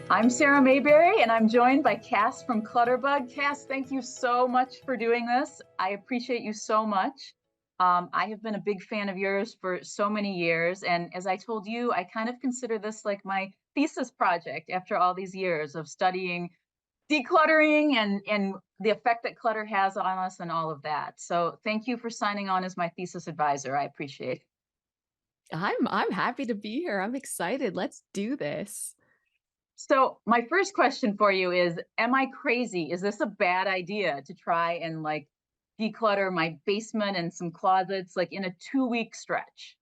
I'm Sarah Mayberry, and I'm joined by Cass from Clutterbug. Cass, thank you so much for doing this. I appreciate you so much. I have been a big fan of yours for so many years, and as I told you, I kind of consider this like my thesis project after all these years of studying decluttering and the effect that clutter has on us and all of that. So thank you for signing on as my thesis advisor. I appreciate it. I'm happy to be here. I'm excited. Let's do this. So my first question for you is, am I crazy? Is this a bad idea to try and like declutter my basement and some closets like in a 2 week stretch?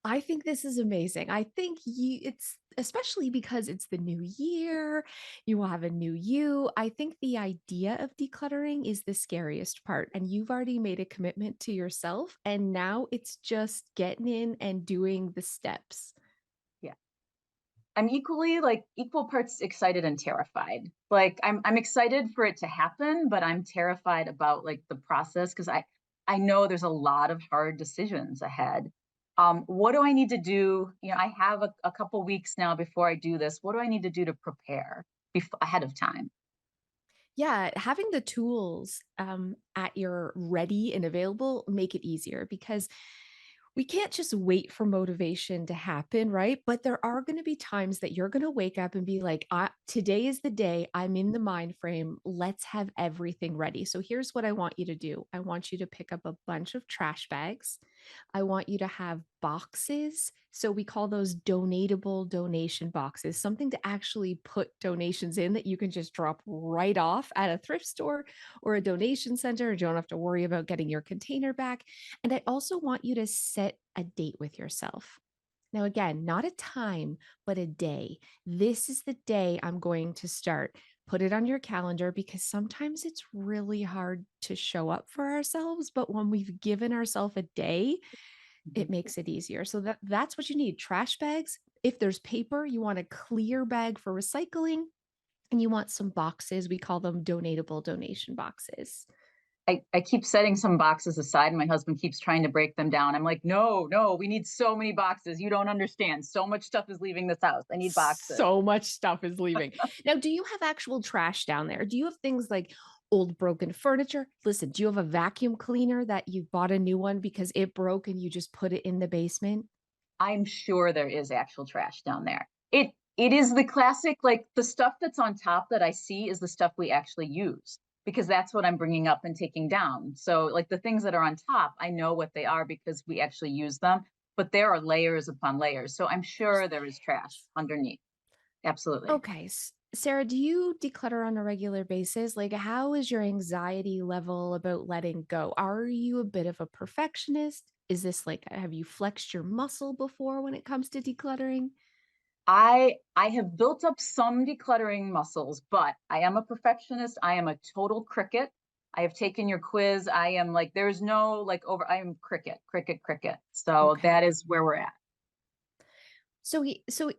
I think this is amazing. I think it's especially because it's the new year, you will have a new you. I think the idea of decluttering is the scariest part, and you've already made a commitment to yourself, and now it's just getting in and doing the steps. Yeah. I'm equally like equal parts excited and terrified. Like I'm excited for it to happen, but I'm terrified about like the process because I know there's a lot of hard decisions ahead. What do I need to do? I have a couple weeks now before I do this. What do I need to do to prepare ahead of time? Yeah, having the tools at your ready and available make it easier because we can't just wait for motivation to happen, right? But there are going to be times that you're going to wake up and be like, today is the day. I'm in the mind frame. Let's have everything ready. So here's what I want you to do. I want you to pick up a bunch of trash bags. I want you to have boxes. So we call those donatable donation boxes, something to actually put donations in that you can just drop right off at a thrift store or a donation center. You don't have to worry about getting your container back. And I also want you to set a date with yourself. Now, again, not a time, but a day. This is the day I'm going to start. Put it on your calendar because sometimes it's really hard to show up for ourselves. But when we've given ourselves a day, it Mhm. makes it easier. So that's what you need. Trash bags. If there's paper, you want a clear bag for recycling, and you want some boxes. We call them donatable donation boxes. I keep setting some boxes aside and my husband keeps trying to break them down. I'm like, no, no, we need so many boxes. You don't understand. So much stuff is leaving this house. I need boxes. So much stuff is leaving. Now, do you have actual trash down there? Do you have things like old broken furniture? Listen, do you have a vacuum cleaner that you bought a new one because it broke and you just put it in the basement? I'm sure there is actual trash down there. It is the classic, like the stuff that's on top that I see is the stuff we actually use because that's what I'm bringing up and taking down. So like the things that are on top, I know what they are because we actually use them, but there are layers upon layers. So I'm sure there is trash underneath. Absolutely. Okay. Sarah, do you declutter on a regular basis? Like, how is your anxiety level about letting go? Are you a bit of a perfectionist? Is this like, have you flexed your muscle before when it comes to decluttering? I have built up some decluttering muscles, but I am a perfectionist. I am a total cricket. I have taken your quiz. I am like, there's no like over, I am cricket, cricket, cricket. So Okay. that is where we're at. So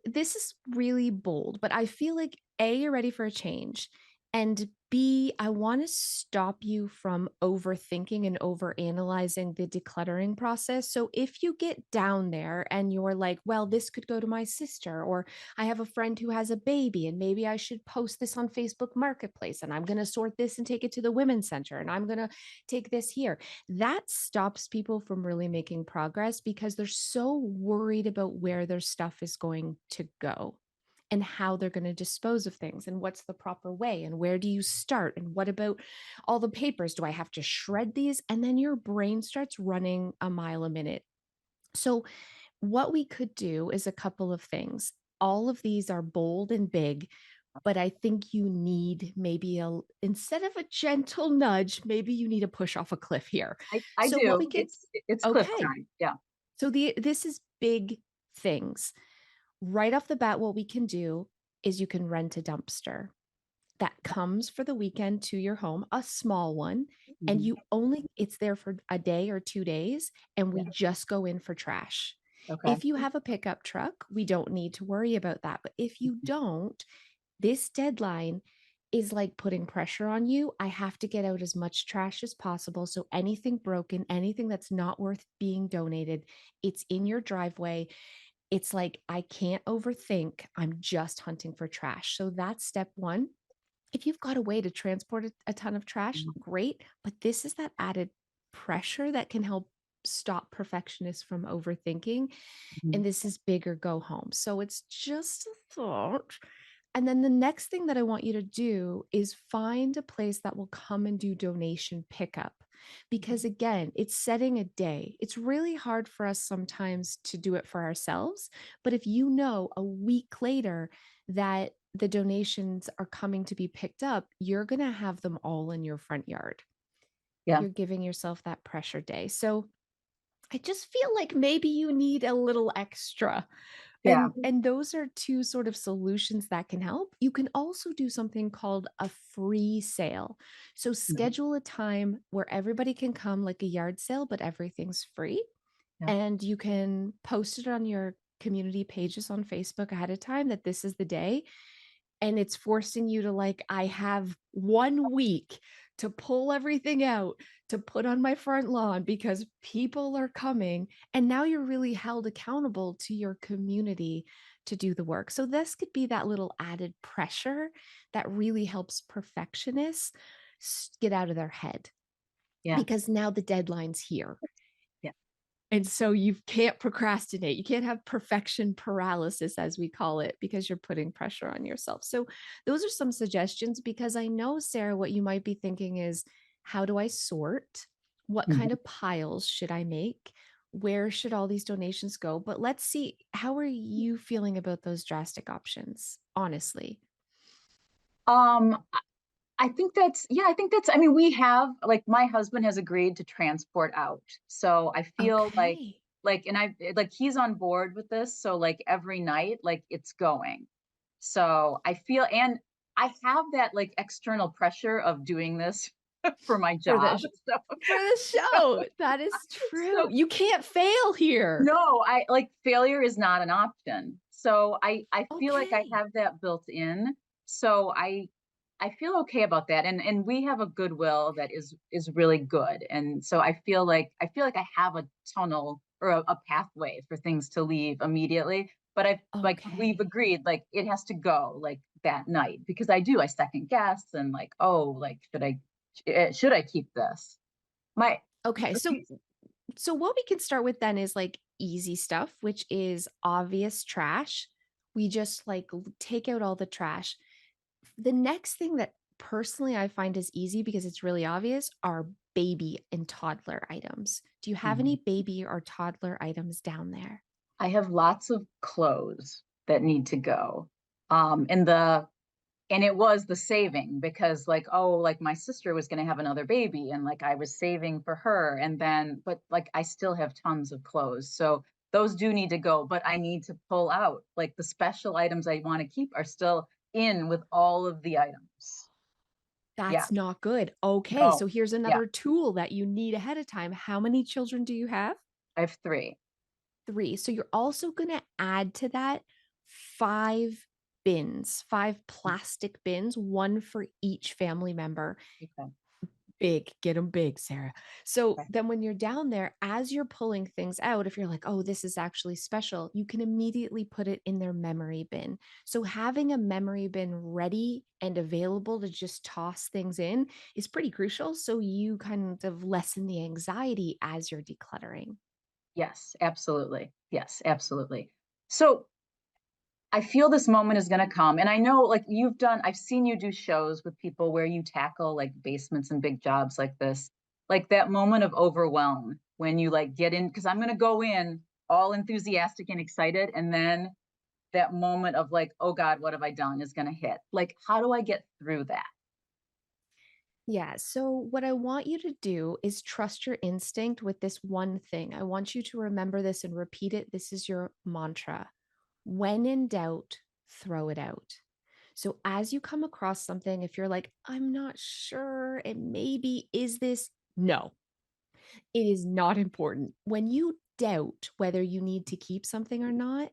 this is really bold, but I feel like A, you're ready for a change, and B, I want to stop you from overthinking and overanalyzing the decluttering process. So if you get down there and you're like, well, this could go to my sister, or I have a friend who has a baby, and maybe I should post this on Facebook Marketplace, and I'm going to sort this and take it to the Women's Center, and I'm going to take this here, that stops people from really making progress because they're so worried about where their stuff is going to go and how they're going to dispose of things and what's the proper way and where do you start and what about all the papers, do I have to shred these, and then your brain starts running a mile a minute. So what we could do is a couple of things. All of these are bold and big, but I think you need maybe instead of a gentle nudge, maybe you need a push off a cliff here. I So what do. we could It's cliff Okay. time. Yeah. So this is big things. Right off the bat, what we can do is you can rent a dumpster that comes for the weekend to your home, a small one, and Mhm. you only it's there for a day or 2 days, and we Yeah. just go in for trash. Okay. If you have a pickup truck, we don't need to worry about that. But if you don't, this deadline is like putting pressure on you. I have to get out as much trash as possible. So anything broken, anything that's not worth being donated, it's in your driveway. it's like I can't overthink. I'm just hunting for trash. So that's step one. If you've got a way to transport a ton of trash, Mhm. great. But this is that added pressure that can help stop perfectionists from overthinking. And Mhm. this is big or go home. So it's just a thought. And then the next thing that I want you to do is find a place that will come and do donation pickup. Because Mhm. again, it's setting a day. It's really hard for us sometimes to do it for ourselves. But if you know a week later that the donations are coming to be picked up, you're going to have them all in your front yard. Yeah. You're giving yourself that pressure day. So I just feel like maybe you need a little extra. Yeah. And those are two sort of solutions that can help. You can also do something called a free sale. So Mhm. schedule a time where everybody can come like a yard sale, but everything's free. Yeah. And you can post it on your community pages on Facebook ahead of time that this is the day, and it's forcing you to like, I have 1 week to pull everything out to put on my front lawn because people are coming, and now you're really held accountable to your community to do the work. So this could be that little added pressure that really helps perfectionists get out of their head, Yeah. because now the deadline's here. Yeah. And so you can't procrastinate. You can't have perfection paralysis, as we call it, because you're putting pressure on yourself. So, those are some suggestions because I know, Sarah, what you might be thinking is, how do I sort? What kind Mhm. of piles should I make? Where should all these donations go? But let's see, how are you feeling about those drastic options, honestly? I I think that's, yeah, I think that's, I mean, we have, like, my husband has agreed to transport out. So I feel Okay. and like, he's on board with this. So, like, every night, like, it's going. So I feel, and I have that, like, external pressure of doing this for my For the job. So, for the show. That is true. so You can't fail here. no, I like, failure is not an option. So I feel like I Okay. have that built in. So I feel okay about that. And we have a goodwill that is really good. And so I feel like I have a tunnel or a pathway for things to leave immediately. But I like, we've Okay. agreed, like, it has to go like that night, because I second guess, and like, oh, like, should I keep this? My Okay. So what we can start with then is like easy stuff, which is obvious trash. We just like take out all the trash. The next thing that personally I find is easy because it's really obvious are baby and toddler items. Do you have any baby or toddler items down there? I have lots of clothes that need to go. And it was the saving, because, like, oh, like, my sister was going to have another baby, and like, I was saving for her, and then, but like, I still have tons of clothes. So those do need to go, but I need to pull out, like, the special items I want to keep are still in with all of the items. Yeah. That's not good. Okay, No. so here's Yeah. another tool that you need ahead of time. How many children do you have? I have three. 3. So you're also going to add to that 5 bins, 5 plastic bins, one for each family member. Okay. Big, get them big, Sarah. So Okay. then when you're down there, as you're pulling things out, if you're like, oh, this is actually special, you can immediately put it in their memory bin. So having a memory bin ready and available to just toss things in is pretty crucial. So you kind of lessen the anxiety as you're decluttering. Yes, absolutely. Yes, absolutely. So I feel this moment is going to come. And I know, like, I've seen you do shows with people where you tackle, like, basements and big jobs like this, like that moment of overwhelm when you, like, get in, because I'm going to go in all enthusiastic and excited. And then that moment of, like, oh God, what have I done, is going to hit. Like, how do I get through that? Yeah. So, what I want you to do is trust your instinct with this one thing. I want you to remember this and repeat it. This is your mantra. When in doubt, throw it out. So, as you come across something, if you're like, I'm not sure, it maybe is this, no, it is not important. When you doubt whether you need to keep something or not,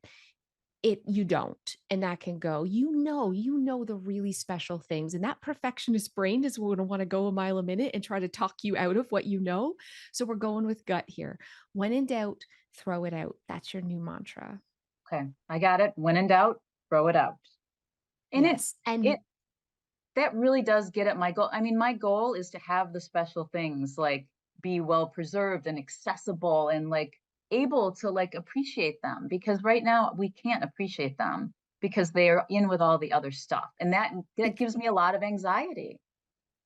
you don't, and that can go. You know the really special things, and that perfectionist brain is going to want to go a mile a minute and try to talk you out of what you know. So we're going with gut here. When in doubt, throw it out. That's your new mantra. Okay, I got it. When in doubt, throw it out. And Yes. it And that really does get at my goal. I mean, my goal is to have the special things like be well preserved and accessible and like able to like appreciate them because right now we can't appreciate them because they are in with all the other stuff. And that bec- gives me a lot of anxiety.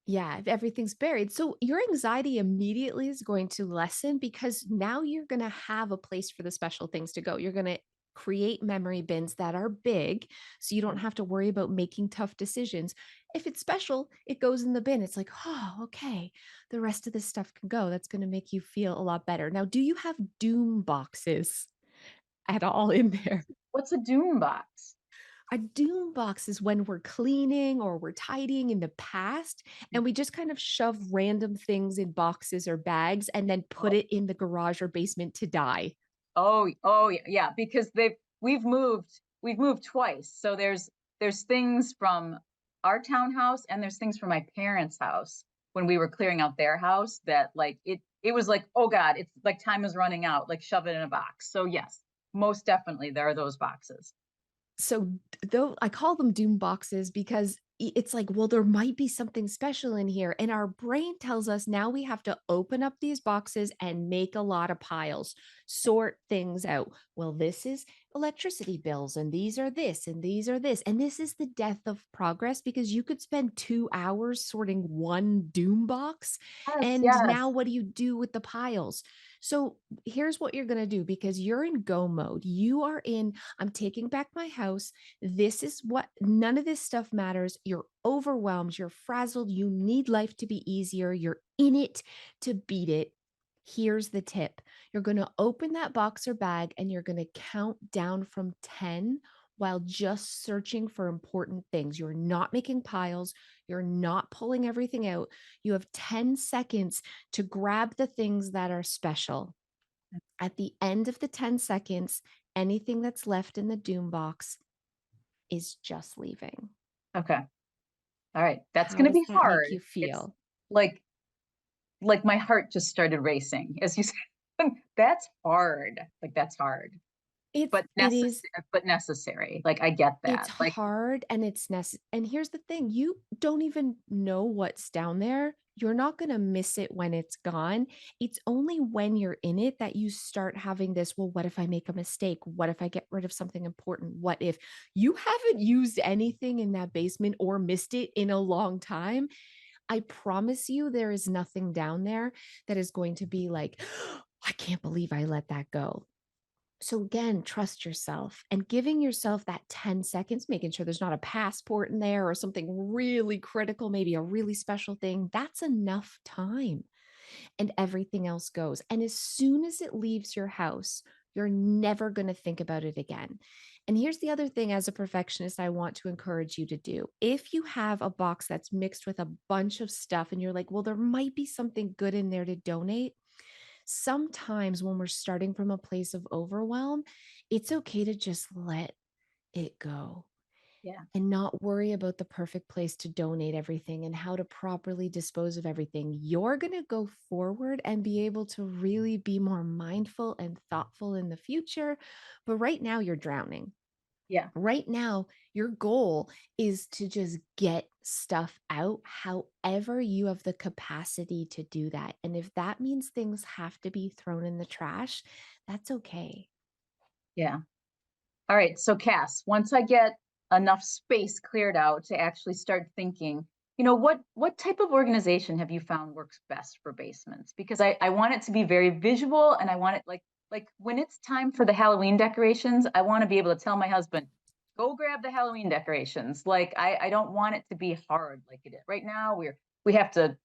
yeah, if everything's buried. So your anxiety immediately is going to lessen because now you're going to have a place for the special things to go. You're going to create memory bins that are big so you don't have to worry about making tough decisions. If it's special, it goes in the bin. It's like, oh, okay, the rest of this stuff can go. That's going to make you feel a lot better. Now, do you have doom boxes at all in there? What's a doom box? A doom box is when we're cleaning or we're tidying in the past and we just kind of shove random things in boxes or bags and then put it in the garage or basement to die. Oh, yeah, because we've moved twice. So there's things from our townhouse and there's things from my parents' house when we were clearing out their house that like it was like, oh God, it's like time is running out, like shove it in a box. So yes, most definitely there are those boxes. So though I call them doom boxes because it's like, well, there might be something special in here. And our brain tells us now we have to open up these boxes and make a lot of piles, sort things out. Well, this is electricity bills, and these are this, and these are this. And this is the death of progress because you could spend 2 hours sorting one doom box. Yes, And now yes. what do you do with the piles? So here's what you're going to do because you're in go mode. You are in I'm taking back my house. This is what none of this stuff matters. You're overwhelmed. You're frazzled. You need life to be easier. You're in it to beat it. Here's the tip you're going to open that box or bag and you're going to count down from 10 while just searching for important things. You're not making piles. You're not pulling everything out. You have 10 seconds to grab the things that are special. At the end of the 10 seconds, anything that's left in the doom box is just leaving. Okay. All right. That's How gonna does be that make hard. you It's feel? like like my heart just started racing as you said. That's hard. Like that's hard. It is But necessary. Like I get it's that. Like hard and it's necessary. And here's the thing, you don't even know what's down there. You're not going to miss it when it's gone. It's only when you're in it that you start having this, well, what if I make a mistake? What if I get rid of something important? What if you haven't used anything in that basement or missed it in a long time? I promise you, there is nothing down there that is going to be like, I can't believe I let that go. So, again, trust yourself and giving yourself that 10 seconds, making sure there's not a passport in there or something really critical, maybe a really special thing. That's enough time and everything else goes. And as soon as it leaves your house, you're never going to think about it again. And here's the other thing as a perfectionist, I want to encourage you to do. If you have a box that's mixed with a bunch of stuff and you're like, well, there might be something good in there to donate. Sometimes when we're starting from a place of overwhelm, it's okay to just let it go yeah, and not worry about the perfect place to donate everything and how to properly dispose of everything. You're going to go forward and be able to really be more mindful and thoughtful in the future. But right now, you're drowning. yeah, Right now, your goal is to just get stuff out however you have the capacity to do that. And if that means things have to be thrown in the trash, that's okay. yeah. All right. So Cass, once I get enough space cleared out to actually start thinking, what type of organization have you found works best for basements? Because I want it to be very visual and I want it like when it's time for the Halloween decorations, I want to be able to tell my husband, go grab the Halloween decorations. Like I don't want it to be hard like it is. Right now we have to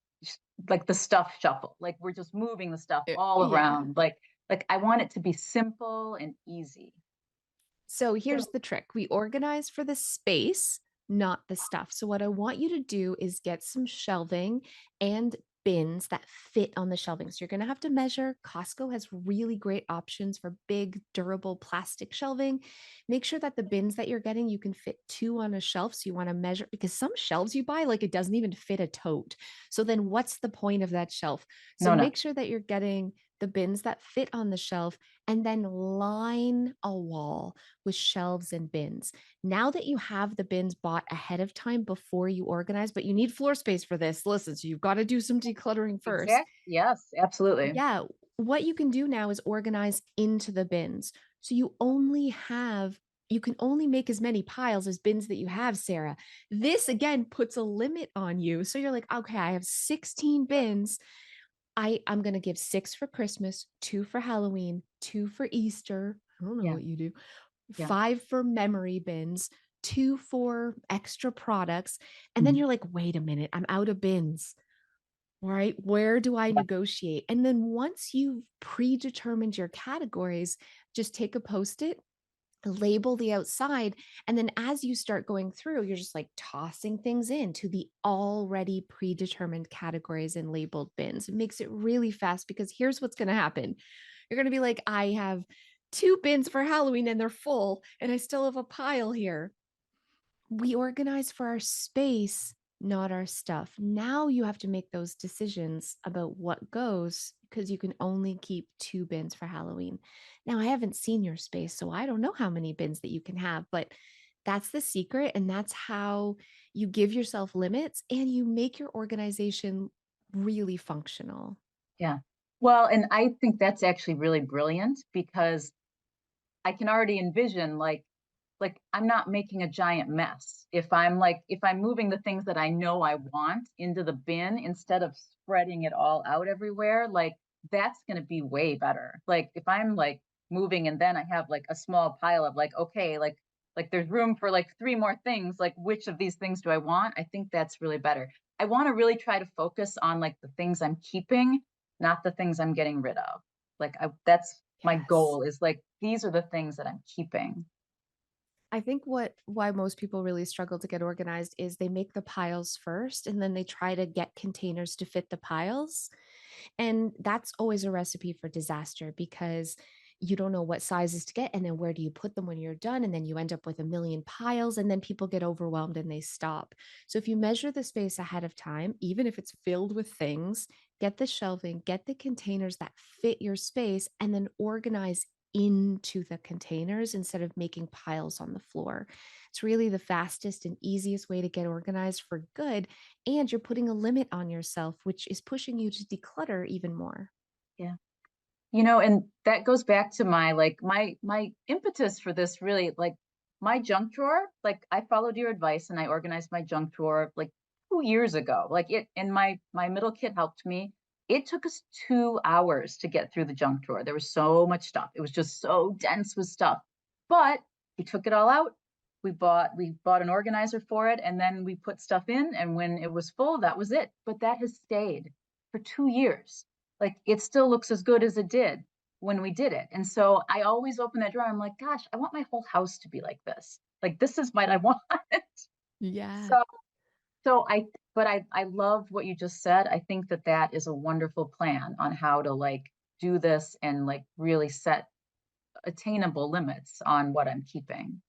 like the stuff shuffle. Like we're just moving the stuff all Yeah. around. Like I want it to be simple and easy. So So here's the trick we organize for the space, not the stuff. So, what I want you to do is get some shelving and bins that fit on the shelving. So, you're going to have to measure. Costco has really great options for big, durable plastic shelving. Make sure that the bins that you're getting, you can fit two on a shelf. So, you want to measure because some shelves you buy, like it doesn't even fit a tote. So, then what's the point of that shelf? So, no, no. make sure that you're getting the bins that fit on the shelf, and then line a wall with shelves and bins. Now that you have the bins bought ahead of time before you organize, but you need floor space for this. Listen, so you've got to do some decluttering first. Exactly. Yes, absolutely. Yeah, what you can do now is organize into the bins. So you can only make as many piles as bins that you have, Sarah. This again puts a limit on you. So you're like, okay, I have 16 bins. I'm gonna give 6 for Christmas, 2 for Halloween, 2 for Easter. I don't know Yeah, what you do. yeah. 5 for memory bins, 2 for extra products. And then Mhm. you're like, wait a minute, I'm out of bins. Right? Where do I Yeah, negotiate? And then once you've predetermined your categories, just take a post it, label the outside. And then as you start going through, you're just like tossing things into the already predetermined categories and labeled bins. It makes it really fast because here's what's going to happen. You're going to be like, I have 2 bins for Halloween and they're full, and I still have a pile here. We organize for our space, not our stuff. Now you have to make those decisions about what goes because you can only keep 2 bins for Halloween. Now, I haven't seen your space, so I don't know how many bins that you can have, but that's the secret. And that's how you give yourself limits and you make your organization really functional. yeah. Well, and I think that's actually really brilliant because I can already envision like I'm not making a giant mess. If I'm moving the things that I know I want into the bin instead of spreading it all out everywhere, like that's going to be way better. Like if I'm like moving and then I have like a small pile of like okay, like there's room for like three more things, like which of these things do I want? I think that's really better. I want to really try to focus on like the things I'm keeping, not the things I'm getting rid of. That's my Yes. goal is like these are the things that I'm keeping. I think why most people really struggle to get organized is they make the piles first and then they try to get containers to fit the piles. And that's always a recipe for disaster because you don't know what sizes to get. And then where do you put them when you're done? And then you end up with a million piles, and then people get overwhelmed and they stop. So if you measure the space ahead of time, even if it's filled with things, get the shelving, get the containers that fit your space, and then organize into the containers instead of making piles on the floor. It's really the fastest and easiest way to get organized for good, and you're putting a limit on yourself, which is pushing you to declutter even more. Yeah. You know, and that goes back to my like my impetus for this really like my junk drawer, like I followed your advice and I organized my junk drawer like 2 years ago. Like it and my middle kid helped me. It took us 2 hours to get through the junk drawer. There was so much stuff. It was just so dense with stuff. But we took it all out. We bought an organizer for it and then we put stuff in. And when it was full, that was it. But that has stayed for 2 years. Like it still looks as good as it did when we did it. And so I always open that drawer. I'm like, gosh, I want my whole house to be like this. Like this is what I want. Yeah. so so I love what you just said. I think that that is a wonderful plan on how to like do this and like really set attainable limits on what I'm keeping.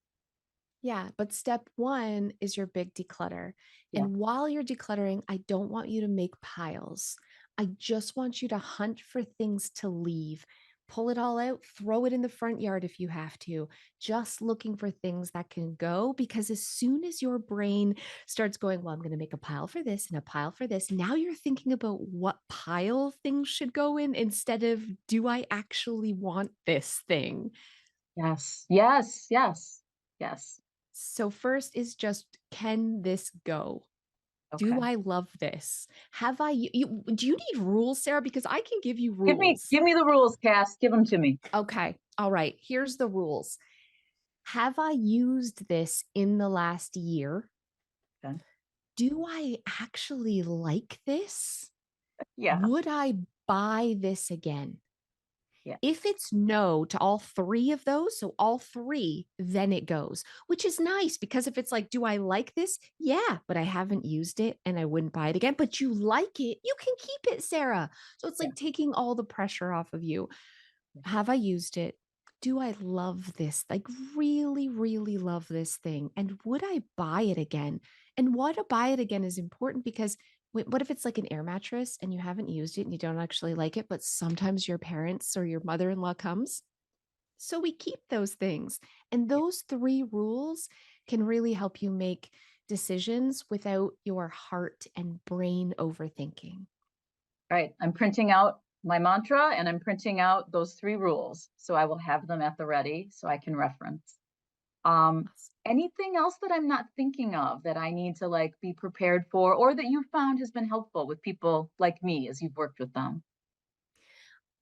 Yeah, but step one is your big declutter. Yeah. And while you're decluttering, I don't want you to make piles. I just want you to hunt for things to leave. Pull it all out, throw it in the front yard if you have to. Just looking for things that can go, because as soon as your brain starts going, well, I'm going to make a pile for this and a pile for this, now you're thinking about what pile things should go in instead of, do I actually want this thing? Yes. Yes. Yes. Yes. So, first is just, can this go? Do Okay. I love this? Have I, do you need rules, Sarah? Because I can give you Give me rules. give me the rules, Cass. Give them to me. Okay. All right. Here's the rules. Have I used this in the last year? Okay. Do I actually like this? Yeah. Would I buy this again? Yeah. If it's no to all three of those, so all three, then it goes, which is nice because if it's like, do I like this? Yeah, but I haven't used it and I wouldn't buy it again, but you like it, you can keep it, Sarah. So it's Yeah. like taking all the pressure off of you. Have I used it? Do I love this? Like, really, really love this thing? And would I buy it again? And why to buy it again is important because What if it's like an air mattress and you haven't used it and you don't actually like it, but sometimes your parents or your mother-in-law comes? So we keep those things. And Yeah. those 3 rules can really help you make decisions without your heart and brain overthinking. Right. I'm printing out my mantra and I'm printing out those 3 rules. So I will have them at the ready so I can reference. Um, anything else that I'm not thinking of that I need to like be prepared for or that you found has been helpful with people like me as you've worked with them?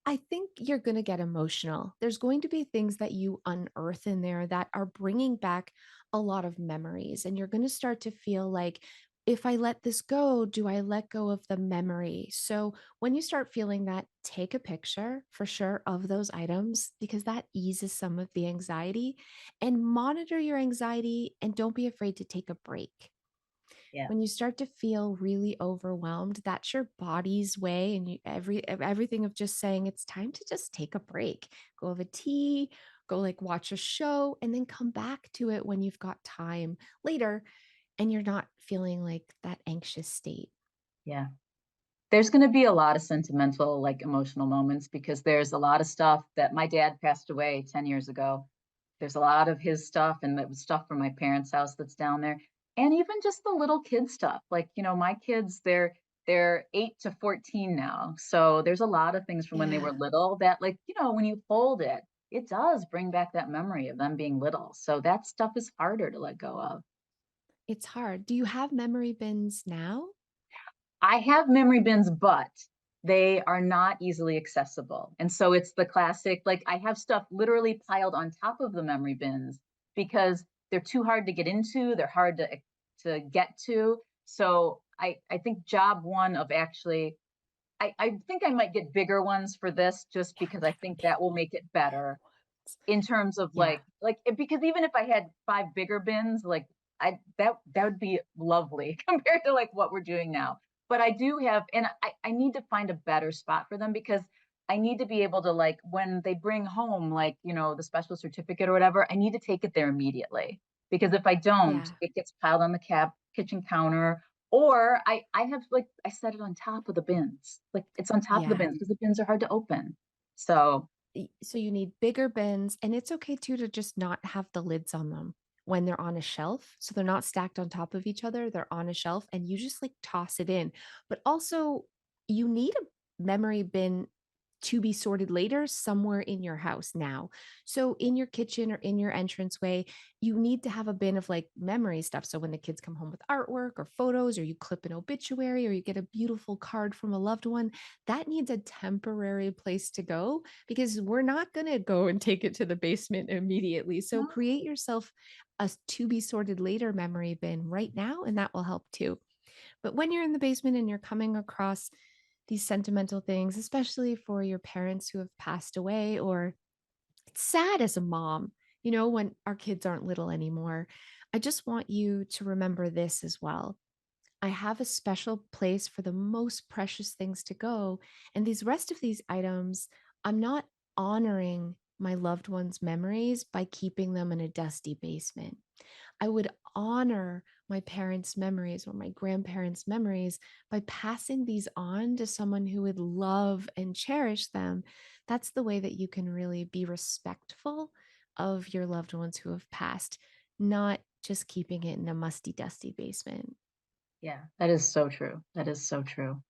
I think you're going to get emotional. There's going to be things that you unearth in there that are bringing back a lot of memories. And you're going to start to feel like, if I let this go, do I let go of the memory? So when you start feeling that, take a picture for sure of those items because that eases some of the anxiety and monitor your anxiety and don't be afraid to take a break. Yeah. When you start to feel really overwhelmed, that's your body's way and everything of just saying it's time to just take a break. Go have a tea, go like watch a show and then come back to it when you've got time later and you're not feeling like that anxious state. Yeah. There's gonna be a lot of sentimental, like, emotional moments because there's a lot of stuff that my dad passed away 10 years ago. There's a lot of his stuff, and that was stuff from my parents' house that's down there, and even just the little kid stuff. Like, my kids, they're 8 to 14 now, so there's a lot of things from when they Yeah, were little that, like, when you hold it, it does bring back that memory of them being little, so that stuff is harder to let go of. it's hard. Do you have memory bins now? I have memory bins, but they are not easily accessible. And so it's the classic, like I have stuff literally piled on top of the memory bins because they're too hard to get into, they're hard to get to. So I think job one of actually I think I might get bigger ones for this just Yeah, because I get the think big that will make it better ones. in terms of Yeah, because even if I had 5 bigger bins, like, that would be lovely compared to, like, what we're doing now. But I do have and I need to find a better spot for them because I need to be able to, like, when they bring home, like, the special certificate or whatever, I need to take it there immediately, because if I don't, yeah, it gets piled on the kitchen counter, or I have, like I set it on top of the bins. Like, it's on top of the yeah. bins because the bins are hard to open. So, So you need bigger bins and it's okay too to just not have the lids on them when they're on a shelf. So they're not stacked on top of each other, they're on a shelf and you just like toss it in. But also you need a memory bin to be sorted later somewhere in your house now. So in your kitchen or in your entranceway, you need to have a bin of like memory stuff. So when the kids come home with artwork or photos, or you clip an obituary, or you get a beautiful card from a loved one, that needs a temporary place to go because we're not going to go and take it to the basement immediately. So no. create yourself a to be sorted later memory bin right now, and that will help too. But when you're in the basement and you're coming across these sentimental things, especially for your parents who have passed away, or it's sad as a mom, when our kids aren't little anymore, I just want you to remember this as well. I have a special place for the most precious things to go. And these rest of these items, I'm not honoring my loved ones' memories by keeping them in a dusty basement. I would honor my parents' memories or my grandparents' memories by passing these on to someone who would love and cherish them. That's the way that you can really be respectful of your loved ones who have passed, not just keeping it in a musty, dusty basement. Yeah, that is so true. That is so true.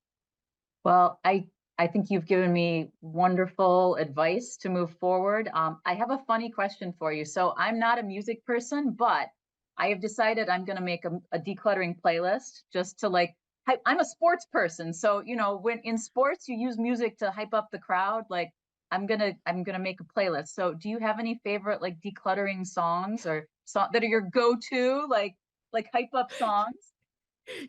Well, I think you've given me wonderful advice to move forward. I have a funny question for you. So I'm not a music person, but I have decided I'm going to make a decluttering playlist just to like. I'm a sports person, so when in sports you use music to hype up the crowd. Like I'm gonna make a playlist. So do you have any favorite like decluttering songs or that are your go-to like hype up songs?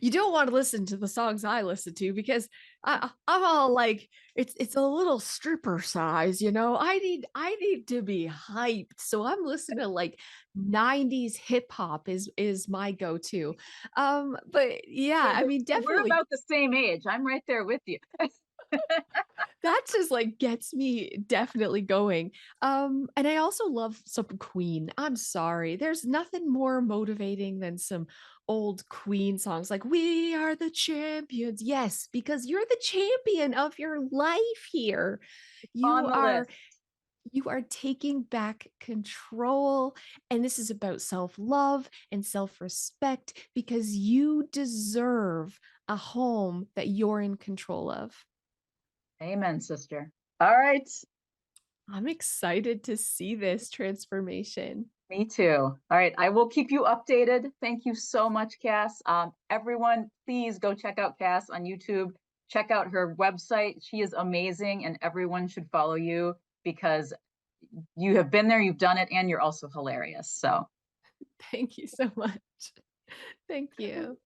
You don't want to listen to the songs I listen to because I'm all like it's a little stripper size, I need to be hyped. So I'm listening to like 90s hip hop is my go-to. But yeah, Okay, I mean so we're definitely about the same age. I'm right there with you. That just, like, gets me definitely going. And I also love some Queen. I'm sorry. There's nothing more motivating than some old Queen songs like, "We are the champions." Yes, because you're the champion of your life here. You On the are list. you are taking back control, and this is about self-love and self-respect because you deserve a home that you're in control of. Amen, sister. All right. I'm excited to see this transformation. Me too. All right. I will keep you updated. Thank you so much, Cass. Everyone, please go check out Cass on YouTube. Check out her website. She is amazing, and everyone should follow you because you have been there, you've done it, and you're also hilarious. So Thank you so much. Thank you.